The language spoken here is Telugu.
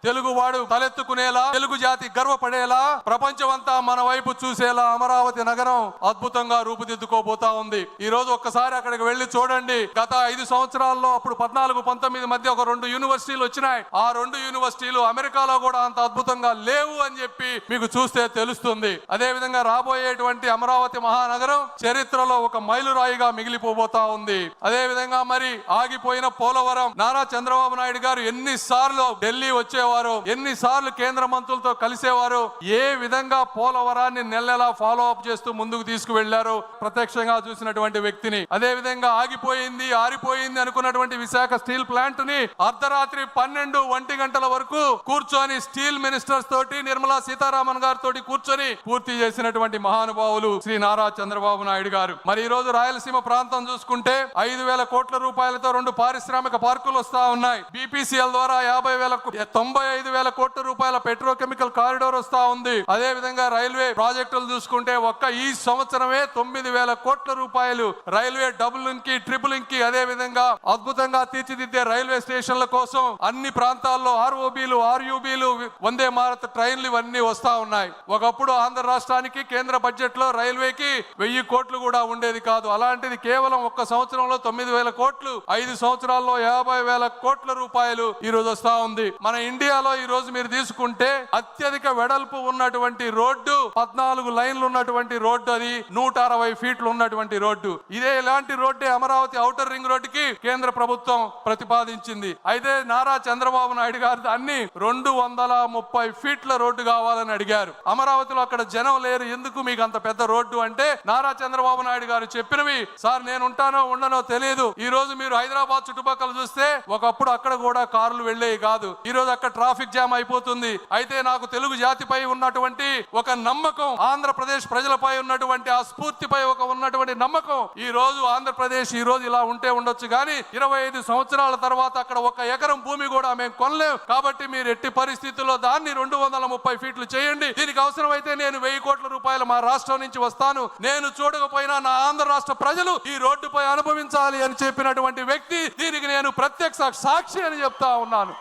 తెలుగు వాడు తలెత్తుకునేలా, తెలుగు జాతి గర్వపడేలా, ప్రపంచమంతా మన వైపు చూసేలా అమరావతి నగరం అద్భుతంగా రూపుదిద్దుకోబోతా ఉంది. ఈ రోజు ఒక్కసారి అక్కడికి వెళ్లి చూడండి. గత 5 సంవత్సరాల్లో అప్పుడు 14-19 మధ్య ఒక 2 యూనివర్సిటీలు వచ్చినాయి. ఆ 2 యూనివర్సిటీలు అమెరికాలో కూడా అంత అద్భుతంగా లేవు అని చెప్పి మీకు చూస్తే తెలుస్తుంది. అదే విధంగా రాబోయేటువంటి అమరావతి మహానగరం చరిత్రలో ఒక మైలురాయిగా మిగిలిపోబోతా ఉంది. అదే విధంగా మరి ఆగిపోయిన పోలవరం, నారా చంద్రబాబు నాయుడు గారు ఎన్నిసార్లు ఢిల్లీ వచ్చేవారు, ఎన్నిసార్లు కేంద్ర మంత్రులతో కలిసేవారు, ఏ విధంగా పోలవరాన్ని నెలలా ఫాలో అప్ చేస్తూ ముందుకు తీసుకువెళ్లారు ప్రత్యక్షంగా చూసినటువంటి వ్యక్తిని. అదే విధంగా ఆగిపోయింది, ఆరిపోయింది అనుకున్నటువంటి విశాఖ స్టీల్ ప్లాంట్ ని అర్ధరాత్రి 12-1 గంటల వరకు కూర్చొని స్టీల్ మినిస్టర్స్ తోటి, నిర్మలా సీతారామన్ గారితో కూర్చొని పూర్తి చేసినటువంటి మహానుభావులు శ్రీ నారా చంద్రబాబు నాయుడు గారు. మరి ఈ రోజు రాయలసీమ ప్రాంతం చూసుకుంటే 5,000 కోట్ల రూపాయలతో 2 పారిశ్రామిక పార్కులు వస్తా ఉన్నాయి. BPCL ద్వారా 95,000 కోట్ల రూపాయల పెట్రోకెమికల్ కారిడార్ వస్తా ఉంది. అదే విధంగా రైల్వే ప్రాజెక్టులు చూసుకుంటే ఒక్క ఈ సంవత్సరమే 9,000 కోట్ల రూపాయలు రైల్వే డబులింగ్ కి, ట్రిపులింగ్ కి, అదే విధంగా అద్భుతంగా తీర్చిదిద్దే రైల్వే స్టేషన్ల కోసం అన్ని ప్రాంతాల్లో ROBలు, RUBలు, వందే భారత్ ట్రైన్లు ఇవన్నీ వస్తా ఉన్నాయి. ఒకప్పుడు ఆంధ్ర రాష్ట్రానికి కేంద్ర బడ్జెట్ లో రైల్వేకి 1000 కోట్లు కూడా ఉండేది కాదు. అలాంటిది కేవలం ఒక్క సంవత్సరంలో 9,000 కోట్లు, 5 సంవత్సరాల్లో 50,000 కోట్ల రూపాయలు ఈ రోజు వస్తా ఉంది. మన ఇండియాలో ఈ రోజు మీరు తీసుకుంటే అత్యధిక వెడల్పు ఉన్నటువంటి రోడ్డు 14 లైన్లు ఉన్నటువంటి రోడ్డు, అది 160 ఫీట్లు ఉన్నటువంటి రోడ్డు. ఇదే ఇలాంటి రోడ్డే అమరావతి ఔటర్ రింగ్ రోడ్డుకి కేంద్ర ప్రభుత్వం ప్రతిపాదించింది. అయితే నారా చంద్రబాబు నాయుడు గారు అన్ని 230 ఫీట్ల రోడ్డు కావాలని అడిగారు. అమరావతిలో అక్కడ జనం లేరు, ఎందుకు మీకు అంత పెద్ద రోడ్డు అంటే నారా చంద్రబాబు నాయుడు గారు చెప్పినవి, సార్ నేను ఉంటానో ఉండనో తెలియదు. ఈ రోజు మీరు హైదరాబాద్ చుట్టుపక్కల చూస్తే ఒకప్పుడు అక్కడ కూడా కార్లు వెళ్లేవి కాదు. ఈ రోజు అక్కడ ట్రాఫిక్ జామ్ అయిపోతుంది. అయితే నాకు తెలుగు జాతిపై ఉన్నటువంటి ఒక నమ్మకం, ఆంధ్రప్రదేశ్ ప్రజలపై ఉన్నటువంటి ఆ స్ఫూర్తిపై ఉన్నటువంటి నమ్మకం, ఈ రోజు ఆంధ్రప్రదేశ్ ఈ రోజు ఇలా ఉంటే ఉండొచ్చు కానీ 25 సంవత్సరాల తర్వాత అక్కడ 1 ఎకరం భూమి కూడా మేము కొనలేం. కాబట్టి మీరు ఎట్టి పరిస్థితుల్లో దాన్ని 230 ఫీట్లు చేయండి. దీనికి అవసరమైతే నేను 1000 కోట్ల రూపాయలు మా రాష్ట్రం నుంచి వస్తాను, నేను చూడకపోయినా నా ఆంధ్ర రాష్ట్ర ప్రజలు ఈ రోడ్డుపై అనుభవించాలి అని చెప్పినటువంటి వ్యక్తి. దీనికి నేను ప్రత్యక్ష సాక్షి అని చెప్తా ఉన్నాను.